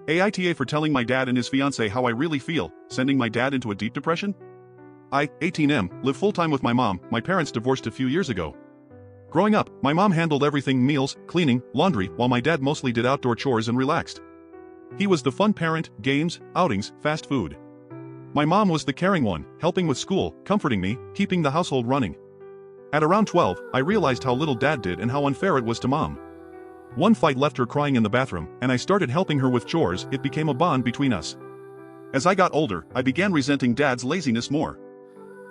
AITA for telling my dad and his fiancée how I really feel, sending my dad into a deep depression? I, 18M, live full-time with my mom. My parents divorced a few years ago. Growing up, my mom handled everything: meals, cleaning, laundry, while my dad mostly did outdoor chores and relaxed. He was the fun parent: games, outings, fast food. My mom was the caring one, helping with school, comforting me, keeping the household running. At around 12, I realized how little dad did and how unfair it was to mom. One fight left her crying in the bathroom, and I started helping her with chores. It became a bond between us. As I got older, I began resenting dad's laziness more.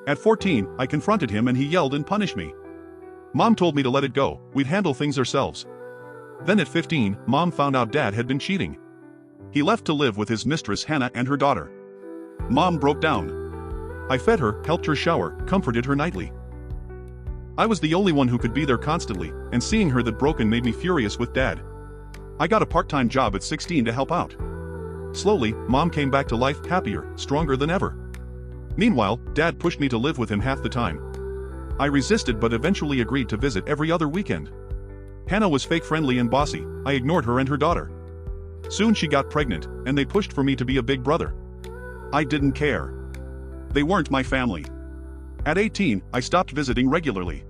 At 14, I confronted him and he yelled and punished me. Mom told me to let it go, we'd handle things ourselves. Then at 15, mom found out dad had been cheating. He left to live with his mistress Hannah and her daughter. Mom broke down. I fed her, helped her shower, comforted her nightly. I was the only one who could be there constantly, and seeing her that broken made me furious with dad. I got a part-time job at 16 to help out. Slowly, mom came back to life, happier, stronger than ever. Meanwhile, dad pushed me to live with him half the time. I resisted but eventually agreed to visit every other weekend. Hannah was fake friendly and bossy. I ignored her and her daughter. Soon she got pregnant, and they pushed for me to be a big brother. I didn't care. They weren't my family. At 18, I stopped visiting regularly.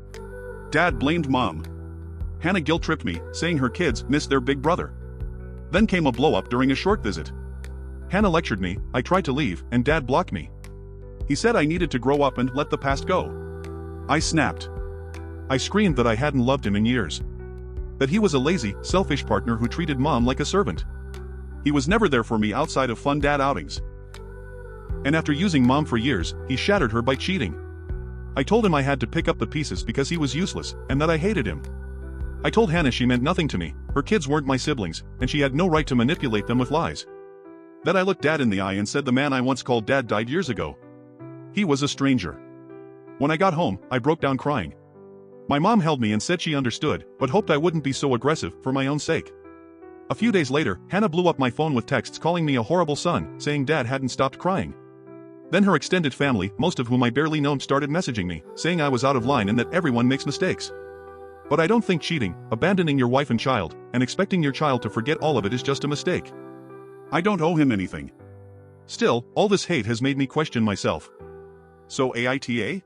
Dad blamed mom. Hannah guilt-tripped me, saying her kids missed their big brother. Then came a blow-up during a short visit. Hannah lectured me. I tried to leave, and dad blocked me. He said I needed to grow up and let the past go. I snapped. I screamed that I hadn't loved him in years. That he was a lazy, selfish partner who treated mom like a servant. He was never there for me outside of fun dad outings. And after using mom for years, he shattered her by cheating. I told him I had to pick up the pieces because he was useless, and that I hated him. I told Hannah she meant nothing to me, her kids weren't my siblings, and she had no right to manipulate them with lies. Then I looked dad in the eye and said the man I once called dad died years ago. He was a stranger. When I got home, I broke down crying. My mom held me and said she understood, but hoped I wouldn't be so aggressive, for my own sake. A few days later, Hannah blew up my phone with texts calling me a horrible son, saying dad hadn't stopped crying. Then her extended family, most of whom I barely know, started messaging me, saying I was out of line and that everyone makes mistakes. But I don't think cheating, abandoning your wife and child, and expecting your child to forget all of it is just a mistake. I don't owe him anything. Still, all this hate has made me question myself. So AITA?